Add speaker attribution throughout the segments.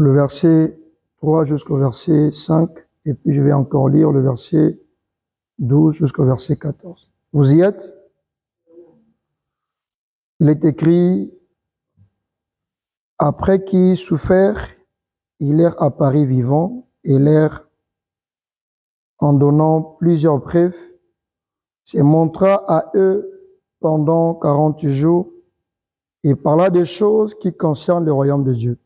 Speaker 1: le verset 3 jusqu'au verset 5, et puis je vais encore lire le verset 12 jusqu'au verset 14. Vous y êtes? Il est écrit, « Après qu'il souffert, il leur apparut vivant et leur, en donnant plusieurs preuves, se montra à eux pendant 40 jours et parla des choses qui concernent le royaume de Dieu.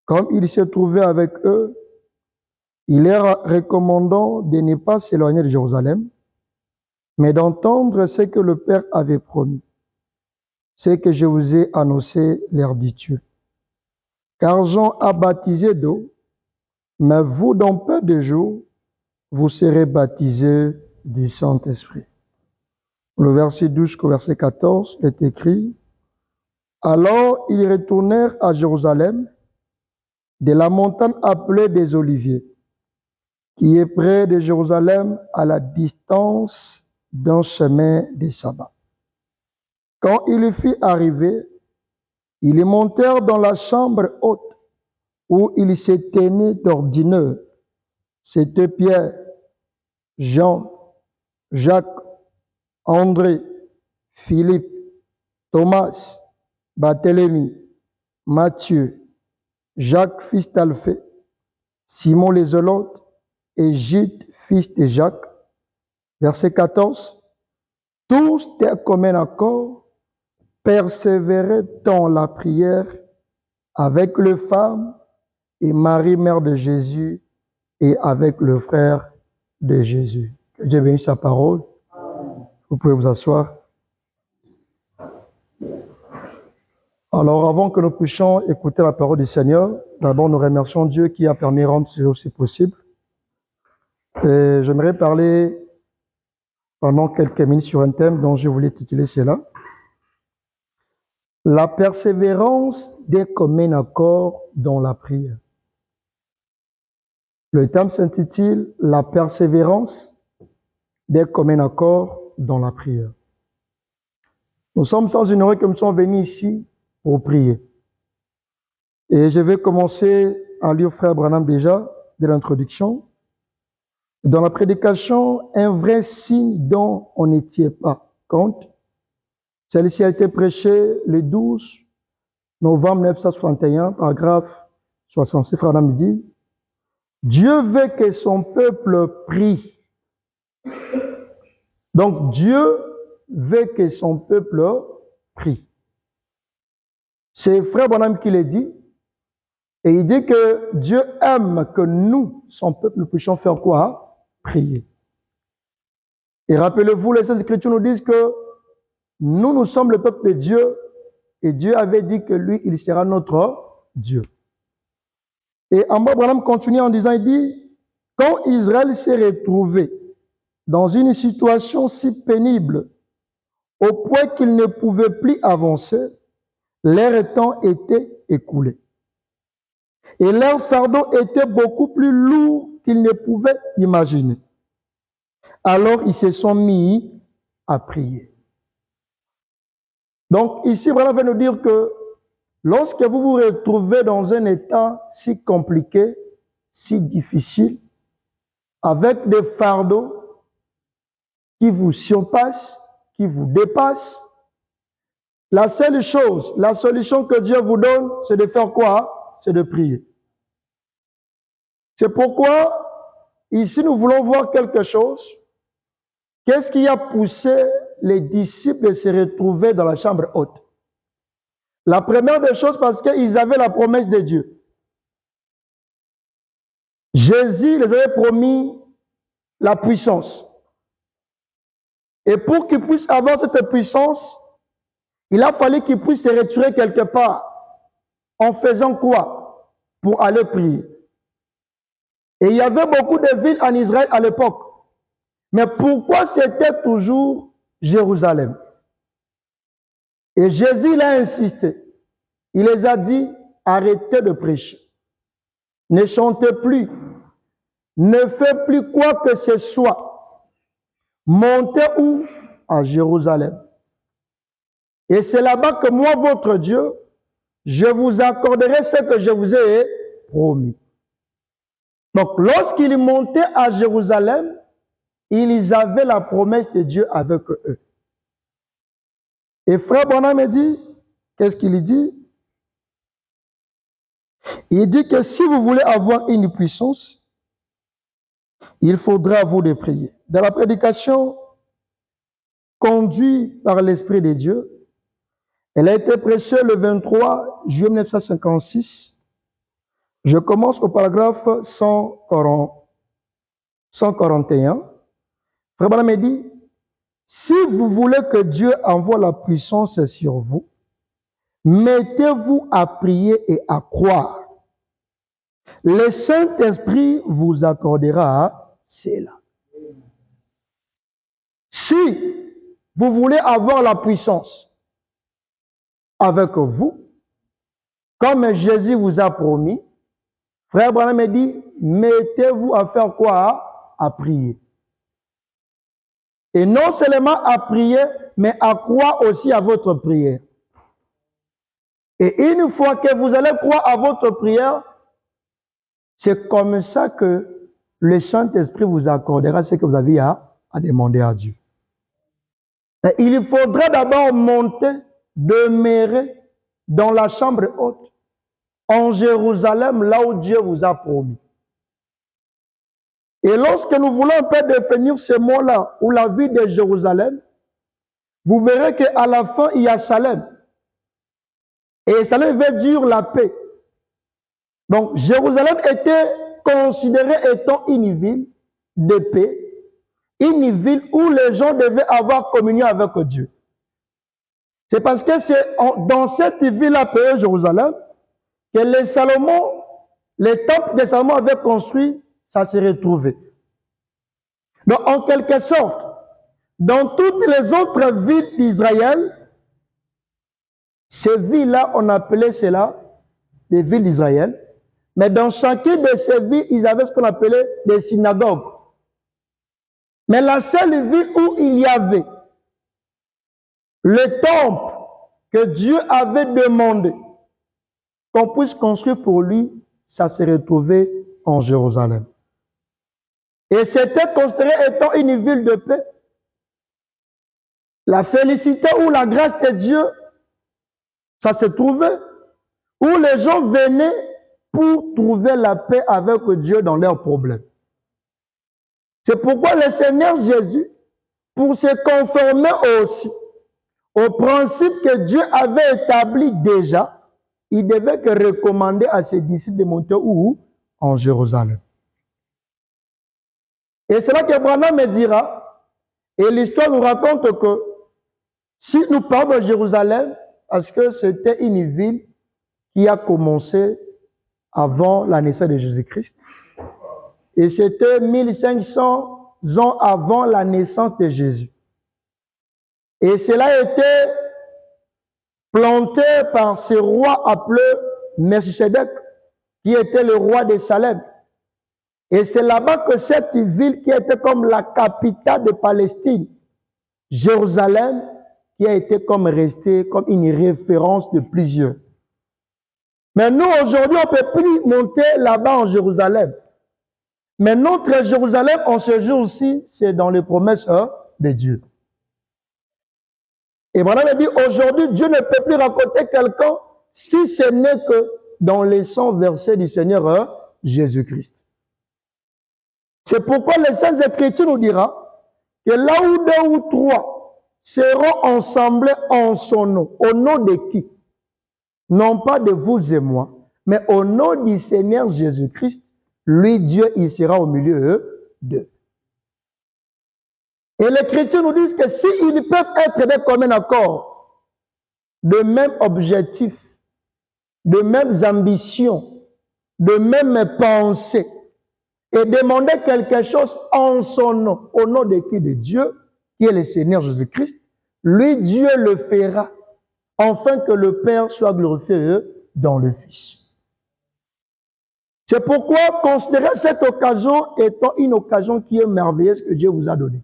Speaker 1: Comme il se trouvait avec eux, il leur recommandant de ne pas s'éloigner de Jérusalem, mais d'entendre ce que le Père avait promis. Ce que je vous ai annoncé, leur dit-il. Car Jean a baptisé d'eau, mais vous, dans peu de jours, vous serez baptisés du Saint-Esprit. Le verset 12 jusqu'au verset 14 est écrit, « Alors ils retournèrent à Jérusalem, de la montagne appelée des Oliviers, qui est près de Jérusalem à la distance d'un chemin de sabbat. Quand il fut arrivé, ils montèrent dans la chambre haute où il se tenait d'ordinaire. C'étaient Pierre, Jean, Jacques, André, Philippe, Thomas, Barthélemy, Matthieu, Jacques fils d'Alphée, Simon les Zélotes et Jude fils de Jacques. Verset 14. Tous d'un commun accord persévéraient dans la prière avec les femmes et Marie, mère de Jésus, et avec le frère de Jésus. Que Dieu bénisse sa parole. Vous pouvez vous asseoir. Alors, avant que nous puissions écouter la parole du Seigneur, d'abord nous remercions Dieu qui a permis de rendre ce aussi possible. Et j'aimerais parler pendant quelques minutes sur un thème dont je voulais tituler cela. La persévérance des communs accords dans la prière. Le thème s'intitule « La persévérance des communs accords dans la prière ». Nous sommes sans ignorer que nous sommes venus ici pour prier. Et je vais commencer à lire Frère Branham déjà, de l'introduction. Dans la prédication, un vrai signe dont on ne tient pas compte. Celle-ci a été prêchée le 12 novembre 1961, paragraphe 66. Frère Branham dit, Dieu veut que son peuple prie. Donc Dieu veut que son peuple prie. C'est Frère Branham qui le dit. Et il dit que Dieu aime que nous, son peuple, nous puissions faire quoi? Prier. Et rappelez-vous, les Saintes Écritures nous disent que nous sommes le peuple de Dieu et Dieu avait dit que lui, il sera notre Dieu. Et en bas, Branham continue en disant, il dit, quand Israël s'est retrouvé dans une situation si pénible, au point qu'il ne pouvait plus avancer, leur temps était écoulé. Et leur fardeau était beaucoup plus lourd qu'ils ne pouvaient imaginer. Alors ils se sont mis à prier. Donc ici, voilà, veut nous dire que lorsque vous vous retrouvez dans un état si compliqué, si difficile, avec des fardeaux qui vous surpassent, qui vous dépassent, la seule chose, la solution que Dieu vous donne, c'est de faire quoi? C'est de prier. C'est pourquoi, ici, nous voulons voir quelque chose. Qu'est-ce qui a poussé les disciples à se retrouver dans la chambre haute? La première des choses, parce qu'ils avaient la promesse de Dieu. Jésus les avait promis la puissance. Et pour qu'ils puissent avoir cette puissance, il a fallu qu'ils puissent se retirer quelque part. En faisant quoi? Pour aller prier. Et il y avait beaucoup de villes en Israël à l'époque. Mais pourquoi c'était toujours Jérusalem? Et Jésus il a insisté. Il les a dit, arrêtez de prêcher. Ne chantez plus. Ne faites plus quoi que ce soit. Montez où? À Jérusalem. Et c'est là-bas que moi, votre Dieu, je vous accorderai ce que je vous ai promis. Donc, lorsqu'ils montaient à Jérusalem, ils avaient la promesse de Dieu avec eux. Et frère Branham me dit, qu'est-ce qu'il dit? Il dit que si vous voulez avoir une puissance, il faudra vous de prier. Dans la prédication conduite par l'Esprit de Dieu, elle a été prêchée le 23 juillet 1956. Je commence au paragraphe 141. Frère Branham me dit, si vous voulez que Dieu envoie la puissance sur vous, mettez-vous à prier et à croire. Le Saint-Esprit vous accordera cela. Si vous voulez avoir la puissance avec vous, comme Jésus vous a promis, frère Branham me dit, mettez-vous à faire quoi? À prier. Et non seulement à prier, mais à croire aussi à votre prière. Et une fois que vous allez croire à votre prière, c'est comme ça que le Saint-Esprit vous accordera ce que vous avez à demander à Dieu. Et il faudra d'abord monter, demeurer dans la chambre haute, en Jérusalem, là où Dieu vous a promis. Et lorsque nous voulons un peu définir ce mot-là, ou la vie de Jérusalem, vous verrez qu'à la fin, il y a Salem. Et Salem veut dire la paix. Donc, Jérusalem était considérée étant une ville de paix, une ville où les gens devaient avoir communion avec Dieu. C'est parce que c'est dans cette ville appelée Jérusalem que le temple de Salomon avait construit, ça s'est retrouvé. Donc, en quelque sorte, dans toutes les autres villes d'Israël, ces villes-là, on appelait cela des villes d'Israël. Mais dans chacune de ces villes, ils avaient ce qu'on appelait des synagogues. Mais la seule ville où il y avait le temple que Dieu avait demandé qu'on puisse construire pour lui, ça s'est retrouvé en Jérusalem. Et c'était considéré étant une ville de paix. La félicité ou la grâce de Dieu, ça se trouvait où les gens venaient pour trouver la paix avec Dieu dans leurs problèmes. C'est pourquoi le Seigneur Jésus, pour se conformer aussi au principe que Dieu avait établi déjà, il devait que recommander à ses disciples de monter où? En Jérusalem. Et c'est là que Branham me dira, et l'histoire nous raconte que si nous parlons de Jérusalem, parce que c'était une ville qui a commencé avant la naissance de Jésus-Christ, et c'était 1500 ans avant la naissance de Jésus. Et cela a été planté par ce roi appelé Melchisedec, qui était le roi de Salem. Et c'est là-bas que cette ville qui était comme la capitale de Palestine, Jérusalem, qui a été comme restée comme une référence de plusieurs. Mais nous, aujourd'hui, on ne peut plus monter là-bas en Jérusalem. Mais notre Jérusalem, en ce jour-ci, c'est dans les promesses de Dieu. Et Branham dit, aujourd'hui, Dieu ne peut plus raconter quelqu'un si ce n'est que dans les 100 versets du Seigneur Jésus-Christ. C'est pourquoi les Saintes Écritures nous dira que là où deux ou trois seront ensemblés en son nom, au nom de qui? Non pas de vous et moi, mais au nom du Seigneur Jésus-Christ, lui, Dieu, il sera au milieu d'eux. Et les chrétiens nous disent que s'ils peuvent être des communs accords, de même objectifs, de mêmes ambitions, de mêmes pensées, et demander quelque chose en son nom, au nom de qui? De Dieu, qui est le Seigneur Jésus-Christ, lui, Dieu le fera, afin que le Père soit glorifié dans le Fils. C'est pourquoi considérez cette occasion étant une occasion qui est merveilleuse que Dieu vous a donnée.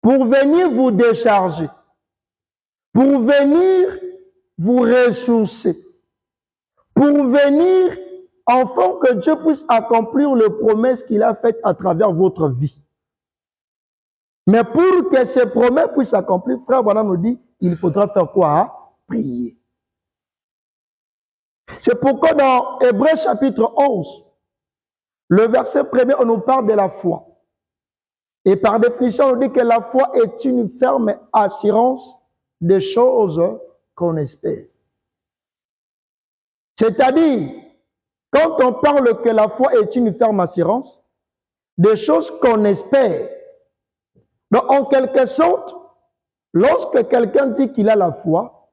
Speaker 1: Pour venir vous décharger, pour venir vous ressourcer pour venir afin que Dieu puisse accomplir les promesses qu'il a faites à travers votre vie. Mais pour que ces promesses puissent s'accomplir, frère Branham nous dit, il faudra faire quoi? Prier. C'est pourquoi dans Hébreux chapitre 11, le verset premier, on nous parle de la foi. Et par définition, on dit que la foi est une ferme assurance des choses qu'on espère. C'est-à-dire, quand on parle que la foi est une ferme assurance des choses qu'on espère, donc en quelque sorte, lorsque quelqu'un dit qu'il a la foi,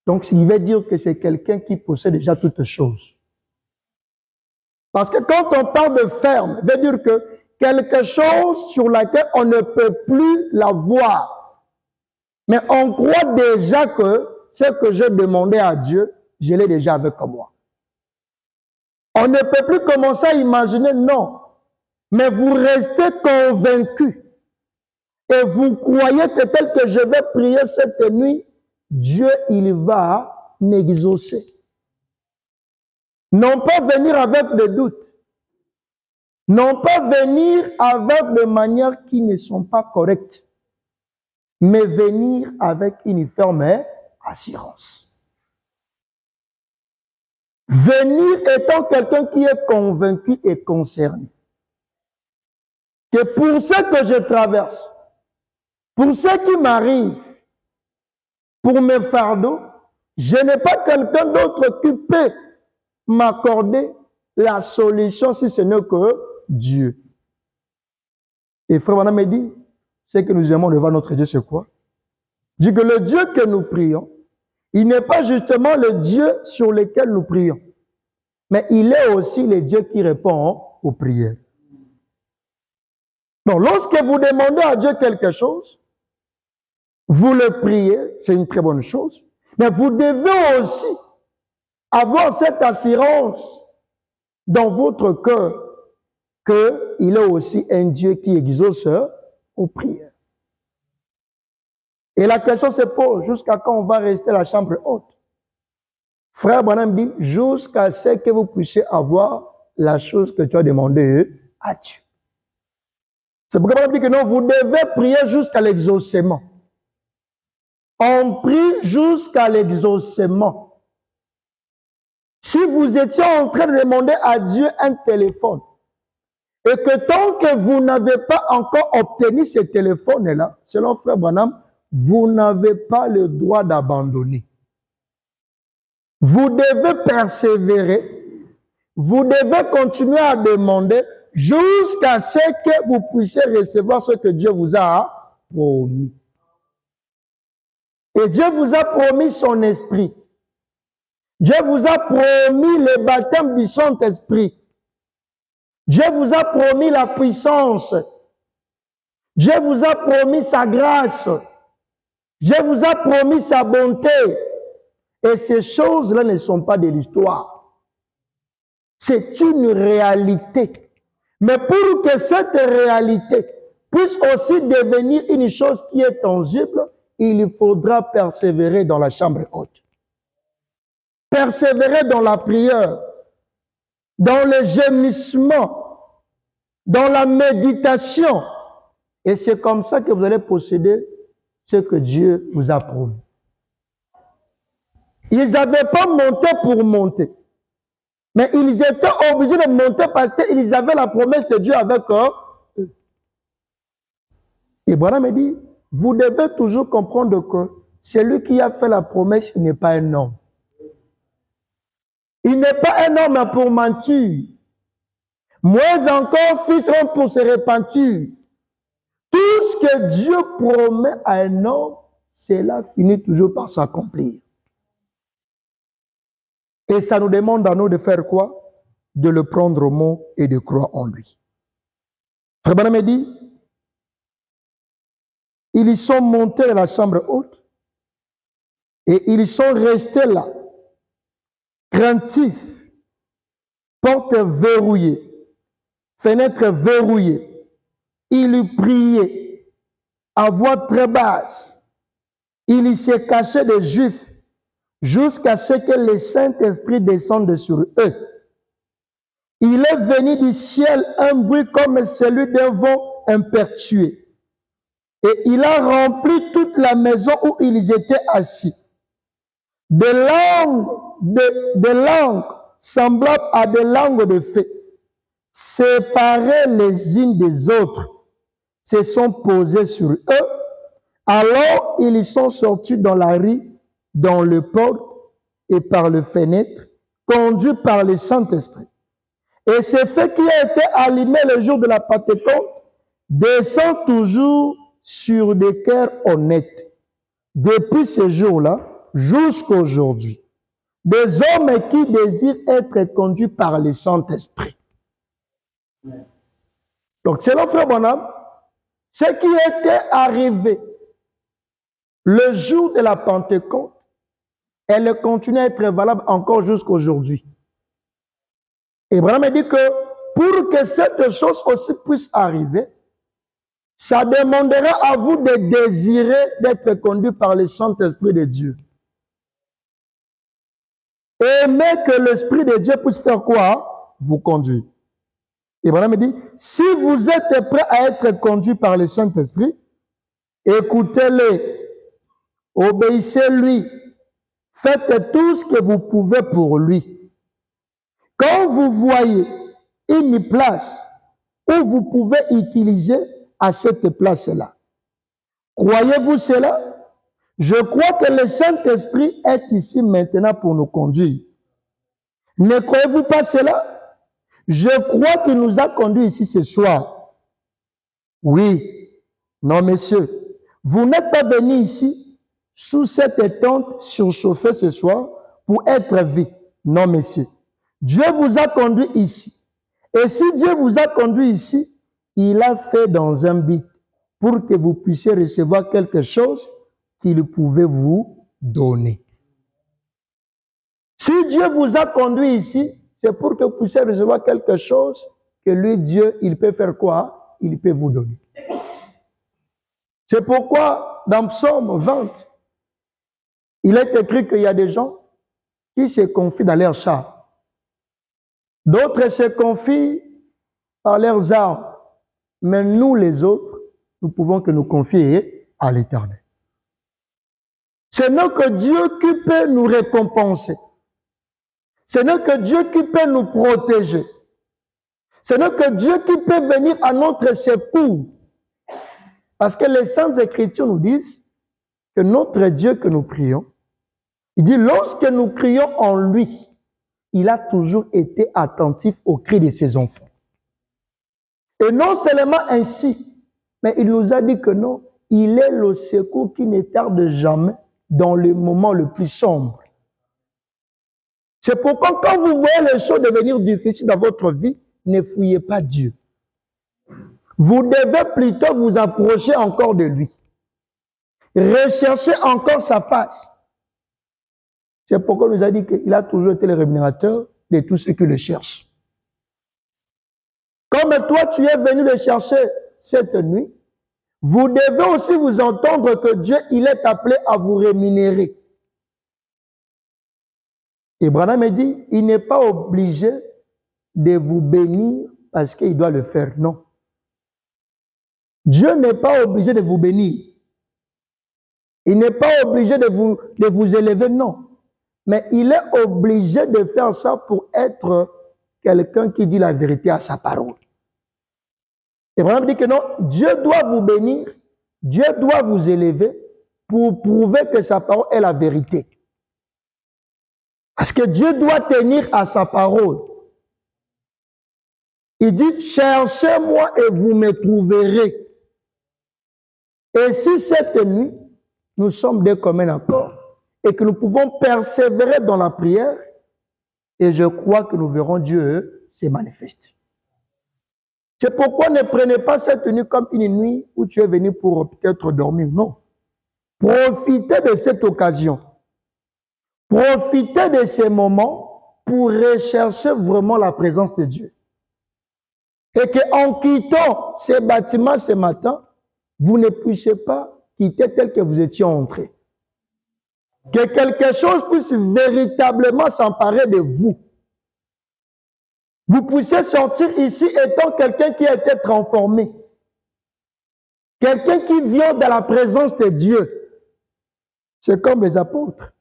Speaker 1: donc il veut dire que c'est quelqu'un qui possède déjà toutes choses. Parce que quand on parle de ferme, veut dire que quelque chose sur laquelle on ne peut plus la voir. Mais on croit déjà que ce que j'ai demandé à Dieu, je l'ai déjà avec moi. On ne peut plus commencer à imaginer, non. Mais vous restez convaincu. Et vous croyez que tel que je vais prier cette nuit, Dieu, il va m'exaucer. Non pas venir avec des doutes. Non pas venir avec des manières qui ne sont pas correctes. Mais venir avec une ferme assurance. Venir étant quelqu'un qui est convaincu et concerné. Que pour ce que je traverse, pour ce qui m'arrive, pour mes fardeaux, je n'ai pas quelqu'un d'autre qui peut m'accorder la solution si ce n'est que Dieu. Et frère Branham me dit, ce que nous aimons devant notre Dieu, c'est quoi? Il dit que le Dieu que nous prions, il n'est pas justement le Dieu sur lequel nous prions, mais il est aussi le Dieu qui répond aux prières. Donc, lorsque vous demandez à Dieu quelque chose, vous le priez, c'est une très bonne chose, mais vous devez aussi avoir cette assurance dans votre cœur qu'il est aussi un Dieu qui exauce aux prières. Et la question se pose, jusqu'à quand on va rester à la chambre haute? Frère Branham dit, jusqu'à ce que vous puissiez avoir la chose que tu as demandé à Dieu. C'est pourquoi Branham dit que non, vous devez prier jusqu'à l'exaucement. On prie jusqu'à l'exaucement. Si vous étiez en train de demander à Dieu un téléphone, et que tant que vous n'avez pas encore obtenu ce téléphone-là, selon Frère Branham, vous n'avez pas le droit d'abandonner. Vous devez persévérer, vous devez continuer à demander jusqu'à ce que vous puissiez recevoir ce que Dieu vous a promis. Et Dieu vous a promis son esprit. Dieu vous a promis le baptême du Saint-Esprit. Dieu vous a promis la puissance. Dieu vous a promis sa grâce. Dieu vous a promis sa bonté. Et ces choses-là ne sont pas de l'histoire. C'est une réalité. Mais pour que cette réalité puisse aussi devenir une chose qui est tangible, il faudra persévérer dans la chambre haute. Persévérer dans la prière, dans le gémissement, dans la méditation. Et c'est comme ça que vous allez posséder ce que Dieu vous a promis. Ils n'avaient pas monté pour monter. Mais ils étaient obligés de monter parce qu'ils avaient la promesse de Dieu avec eux. Et Branham me dit, vous devez toujours comprendre que celui qui a fait la promesse, il n'est pas un homme. Il n'est pas un homme pour mentir. Moins encore, fils pour se repentir. Tout ce que Dieu promet à un homme, cela finit toujours par s'accomplir. Et ça nous demande à nous de faire quoi? De le prendre au mot et de croire en lui. Frère Branham me dit, ils sont montés à la chambre haute et ils sont restés là, craintifs, portes verrouillées, fenêtres verrouillées. Ils priaient à voix très basse. Ils se cachaient des Juifs jusqu'à ce que le Saint-Esprit descende sur eux. Il est venu du ciel un bruit comme celui d'un vent impétueux. Et il a rempli toute la maison où ils étaient assis. Des langues semblables à des langues de feu, séparées les unes des autres, se sont posées sur eux. Alors ils sont sortis dans la rue, dans le porte et par les fenêtres, conduits par le Saint-Esprit. Et ce feu qui a été allumé le jour de la Pentecôte descend toujours sur des cœurs honnêtes. Depuis ce jour-là, jusqu'à aujourd'hui, des hommes qui désirent être conduits par le Saint-Esprit. Donc, selon Frère Bonhomme, ce qui était arrivé le jour de la Pentecôte, elle continue à être valable encore jusqu'à aujourd'hui. Et Branham dit que pour que cette chose aussi puisse arriver, ça demandera à vous de désirer d'être conduit par le Saint-Esprit de Dieu. Aimez que l'Esprit de Dieu puisse faire quoi? Vous conduire. Et Branham dit, si vous êtes prêt à être conduit par le Saint-Esprit, écoutez-le, obéissez-lui, faites tout ce que vous pouvez pour lui. Quand vous voyez une place où vous pouvez utiliser à cette place-là, croyez-vous cela? Je crois que le Saint-Esprit est ici maintenant pour nous conduire. Ne croyez-vous pas cela? Je crois qu'il nous a conduits ici ce soir. Oui. Non, messieurs. Vous n'êtes pas venus ici sous cette tente surchauffée ce soir pour être vus. Non, messieurs. Dieu vous a conduit ici. Et si Dieu vous a conduit ici, il a fait dans un but pour que vous puissiez recevoir quelque chose qu'il pouvait vous donner. Si Dieu vous a conduit ici, c'est pour que vous puissiez recevoir quelque chose que lui, Dieu, il peut faire quoi? Il peut vous donner. C'est pourquoi, dans Psaume 20, il est écrit qu'il y a des gens qui se confient dans leurs chars. D'autres se confient par leurs armes. Mais nous, les autres, nous pouvons que nous confier à l'Éternel. Ce n'est que Dieu qui peut nous récompenser. Ce n'est que Dieu qui peut nous protéger. Ce n'est que Dieu qui peut venir à notre secours. Parce que les Saintes Écritures nous disent que notre Dieu que nous prions, il dit, lorsque nous crions en lui, il a toujours été attentif aux cris de ses enfants. Et non seulement ainsi, mais il nous a dit que non, il est le secours qui ne tarde jamais dans le moment le plus sombre. C'est pourquoi quand vous voyez les choses devenir difficiles dans votre vie, ne fouillez pas Dieu. Vous devez plutôt vous approcher encore de lui. Recherchez encore sa face. C'est pourquoi il nous a dit qu'il a toujours été le rémunérateur de tous ceux qui le cherchent. Comme toi, tu es venu le chercher cette nuit, vous devez aussi vous entendre que Dieu, il est appelé à vous rémunérer. Et Branham dit, il n'est pas obligé de vous bénir parce qu'il doit le faire, non. Dieu n'est pas obligé de vous bénir. Il n'est pas obligé de vous élever, non. Mais il est obligé de faire ça pour être quelqu'un qui dit la vérité à sa parole. Et Branham dit que non, Dieu doit vous bénir, Dieu doit vous élever pour prouver que sa parole est la vérité. Parce que Dieu doit tenir à sa parole. Il dit, cherchez-moi et vous me trouverez. Et si cette nuit, nous sommes des communs accords et que nous pouvons persévérer dans la prière, et je crois que nous verrons Dieu se manifester. C'est pourquoi ne prenez pas cette nuit comme une nuit où tu es venu pour peut-être dormir. Non. Profitez de cette occasion. Profitez de ces moments pour rechercher vraiment la présence de Dieu. Et qu'en quittant ces bâtiments ce matin, vous ne puissiez pas quitter tel que vous étiez entré. Que quelque chose puisse véritablement s'emparer de vous. Vous puissiez sortir ici étant quelqu'un qui a été transformé. Quelqu'un qui vient dans la présence de Dieu. C'est comme les apôtres.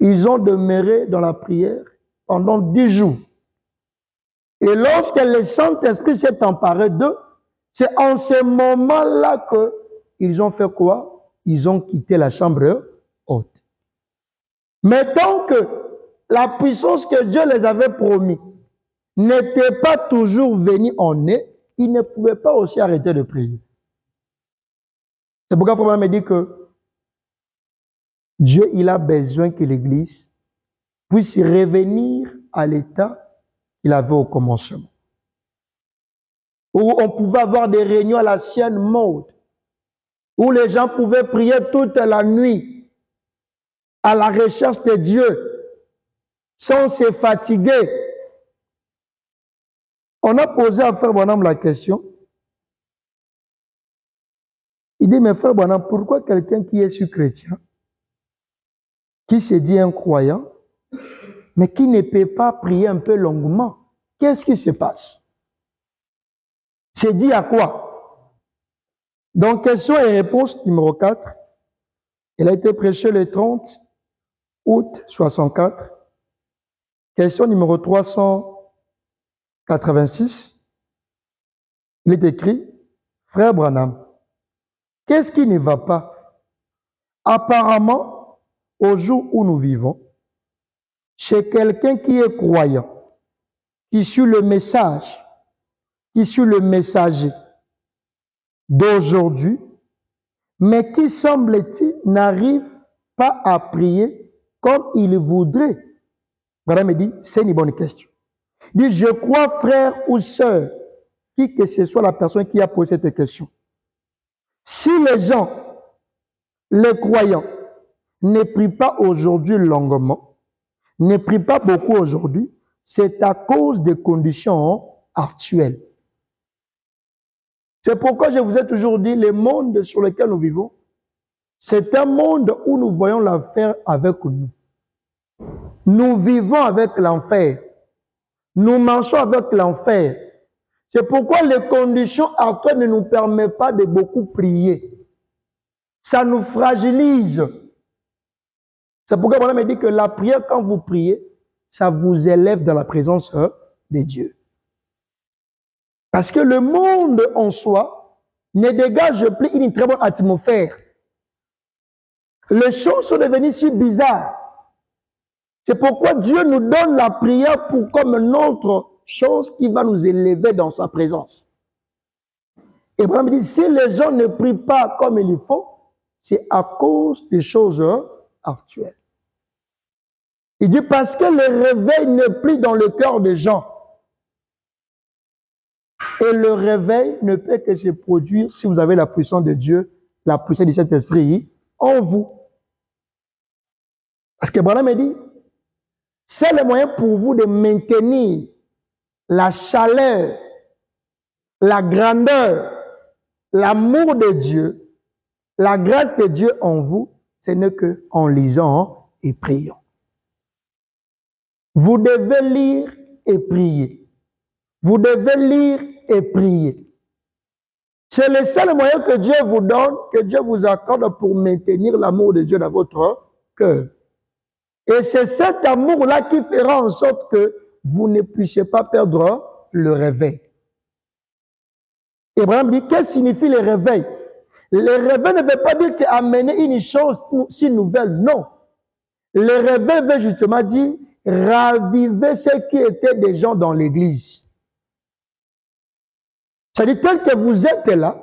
Speaker 1: Ils ont demeuré dans la prière pendant 10 jours. Et lorsque le Saint-Esprit s'est emparé d'eux, c'est en ce moment-là qu'ils ont fait quoi? Ils ont quitté la chambre haute. Mais tant que la puissance que Dieu les avait promis n'était pas toujours venue en eux, ils ne pouvaient pas aussi arrêter de prier. C'est pourquoi Frère me dit que Dieu, il a besoin que l'Église puisse revenir à l'état qu'il avait au commencement. Où on pouvait avoir des réunions à l'ancienne mode, où les gens pouvaient prier toute la nuit à la recherche de Dieu, sans se fatiguer. On a posé à Frère Branham la question. Il dit, mais Frère Branham, pourquoi quelqu'un qui est chrétien, qui se dit un croyant, mais qui ne peut pas prier un peu longuement, qu'est-ce qui se passe? C'est dit à quoi? Donc, question et réponse numéro 4. Elle a été prêchée le 30 août 64. Question numéro 386. Il est écrit, Frère Branham, qu'est-ce qui ne va pas? Apparemment, au jour où nous vivons, chez quelqu'un qui est croyant, qui suit le message, qui suit le messager d'aujourd'hui, mais qui, semble-t-il, n'arrive pas à prier comme il voudrait. Madame me dit, c'est une bonne question. Il dit, je crois, frère ou sœur, qui que ce soit la personne qui a posé cette question. Si les gens, les croyants, ne prient pas aujourd'hui longuement, ne prient pas beaucoup aujourd'hui, c'est à cause des conditions actuelles. C'est pourquoi je vous ai toujours dit, le monde sur lequel nous vivons, c'est un monde où nous voyons l'enfer avec nous. Nous vivons avec l'enfer. Nous marchons avec l'enfer. C'est pourquoi les conditions actuelles ne nous permettent pas de beaucoup prier. Ça nous fragilise. C'est pourquoi on me dit que la prière, quand vous priez, ça vous élève dans la présence de Dieu. Parce que le monde en soi ne dégage plus une très bonne atmosphère. Les choses sont devenues si bizarres. C'est pourquoi Dieu nous donne la prière pour comme une autre chose qui va nous élever dans sa présence. Et Abraham dit, si les gens ne prient pas comme il faut, c'est à cause des choses actuelles. Il dit, parce que le réveil n'est plus dans le cœur des gens. Et le réveil ne peut que se produire si vous avez la puissance de Dieu, la puissance du Saint-Esprit en vous. Parce qu'Abraham me dit, c'est le moyen pour vous de maintenir la chaleur, la grandeur, l'amour de Dieu, la grâce de Dieu en vous, ce n'est qu'en lisant et priant. Vous devez lire et prier. Vous devez lire et prier. C'est le seul moyen que Dieu vous donne, que Dieu vous accorde pour maintenir l'amour de Dieu dans votre cœur. Et c'est cet amour-là qui fera en sorte que vous ne puissiez pas perdre le réveil. Abraham dit, qu'est-ce que signifie le réveil? Le réveil ne veut pas dire qu'amener une chose si nouvelle, non. Le réveil veut justement dire raviver ceux qui étaient des gens dans l'église. C'est-à-dire, tel que vous êtes là,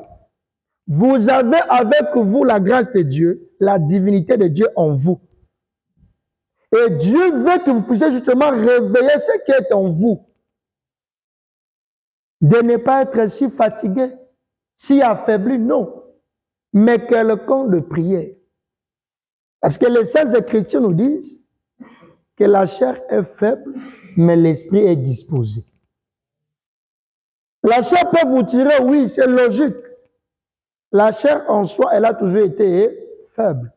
Speaker 1: vous avez avec vous la grâce de Dieu, la divinité de Dieu en vous. Et Dieu veut que vous puissiez justement réveiller ce qui est en vous. De ne pas être si fatigué, si affaibli, non. Mais quelqu'un de prière. Parce que les Saintes Écritures nous disent que la chair est faible, mais l'esprit est disposé. La chair peut vous tirer, oui, c'est logique. La chair en soi, elle a toujours été faible.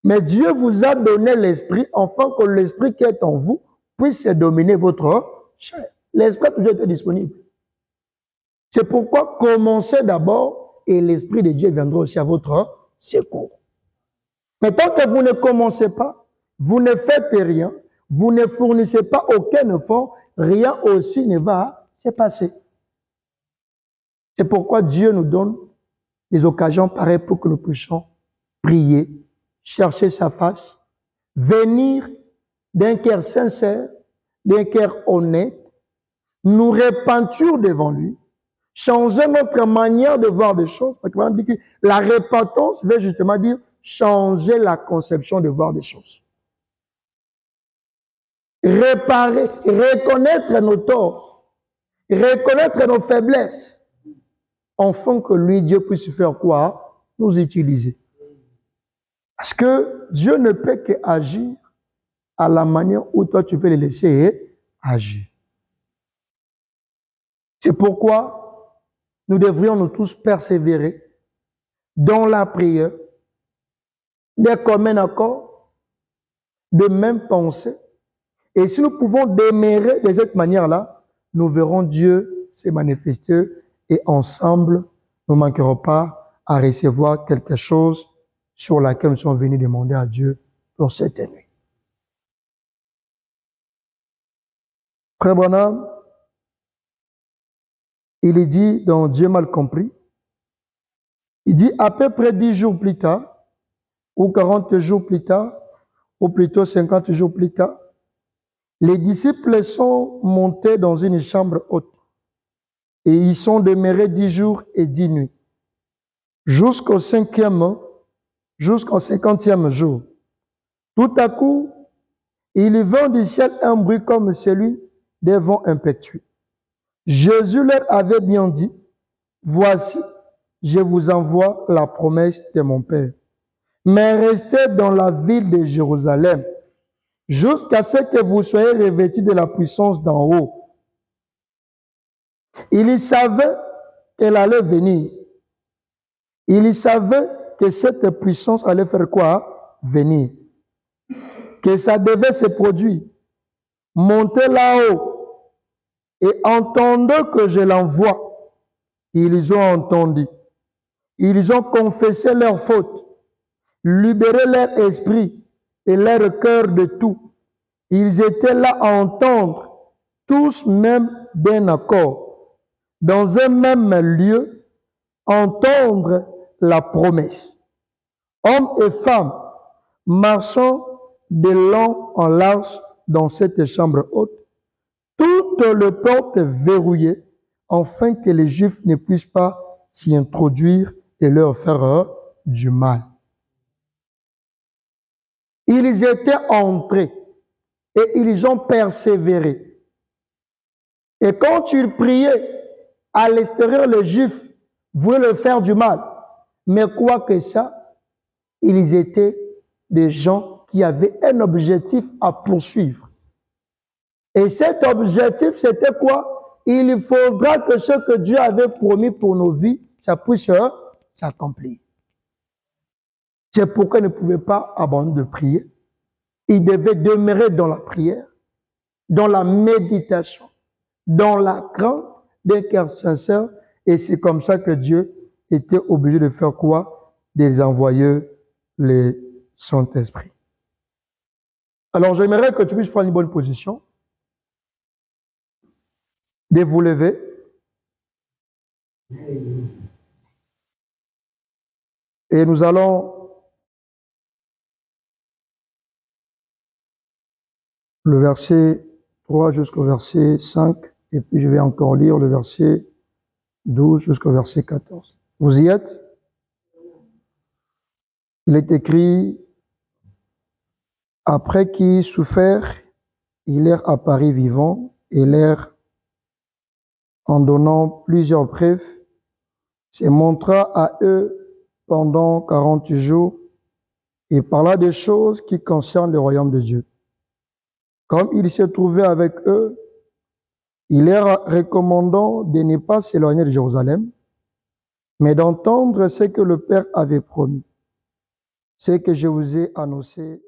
Speaker 1: Mais Dieu vous a donné l'esprit afin que l'esprit qui est en vous puisse dominer votre chair. L'esprit a toujours été disponible. C'est pourquoi commencez d'abord et l'esprit de Dieu viendra aussi à votre secours. Mais tant que vous ne commencez pas, vous ne faites rien, vous ne fournissez pas aucun effort, rien aussi ne va se passer. C'est pourquoi Dieu nous donne des occasions pareilles pour que nous puissions prier, chercher sa face, venir d'un cœur sincère, d'un cœur honnête, nous repentir devant lui, changer notre manière de voir les choses. La repentance veut justement dire changer la conception de voir des choses. Réparer, reconnaître nos torts, reconnaître nos faiblesses, afin que lui, Dieu puisse faire quoi? Nous utiliser. Parce que Dieu ne peut qu'agir à la manière où toi tu peux le laisser agir. C'est pourquoi nous devrions nous tous persévérer dans la prière, de commun accord, de même pensée. Et si nous pouvons demeurer de cette manière-là, nous verrons Dieu se manifester et ensemble, nous ne manquerons pas à recevoir quelque chose sur laquelle nous sommes venus demander à Dieu pour cette nuit. Frère Branham, il est dit dans Dieu mal compris, il dit à peu près 10 jours plus tard, ou 40 jours plus tard, ou plutôt 50 jours plus tard, les disciples sont montés dans une chambre haute et ils sont demeurés 10 jours et 10 nuits, jusqu'au 50e jour. Tout à coup, il vint du ciel un bruit comme celui des vents impétueux. Jésus leur avait bien dit, voici, je vous envoie la promesse de mon Père. Mais restez dans la ville de Jérusalem, jusqu'à ce que vous soyez revêtus de la puissance d'en haut. Il savait qu'elle allait venir. Il savait que cette puissance allait faire quoi? Venir. Que ça devait se produire. Montez là-haut et entendez que je l'envoie. Ils ont entendu. Ils ont confessé leurs fautes, libéré leur esprit et leur cœur de tout. Ils étaient là à entendre, tous même d'un accord, dans un même lieu, entendre la promesse. Hommes et femmes marchant de long en large dans cette chambre haute, toutes les portes verrouillées, afin que les Juifs ne puissent pas s'y introduire et leur faire du mal. Ils étaient entrés et ils ont persévéré. Et quand ils priaient, à l'extérieur, les Juifs voulaient leur faire du mal. Mais quoi que ça, ils étaient des gens qui avaient un objectif à poursuivre. Et cet objectif, c'était quoi? Il faudra que ce que Dieu avait promis pour nos vies, ça puisse s'accomplir. C'est pourquoi ils ne pouvaient pas abandonner de prier. Ils devaient demeurer dans la prière, dans la méditation, dans la crainte d'un cœur sincère. Et c'est comme ça que Dieu était obligé de faire quoi? De les envoyer le Saint-Esprit. Alors j'aimerais que tu puisses prendre une bonne position, de vous lever. Et nous allons le verset 3 jusqu'au verset 5, et puis je vais encore lire le verset 12 jusqu'au verset 14. Vous y êtes? Il est écrit, après qu'il souffert, il leur apparut vivant et leur, en donnant plusieurs preuves, se montra à eux pendant 40 jours et parla des choses qui concernent le royaume de Dieu. Comme il se trouvait avec eux, il leur recommandant de ne pas s'éloigner de Jérusalem, mais d'entendre ce que le Père avait promis. Ce que je vous ai annoncé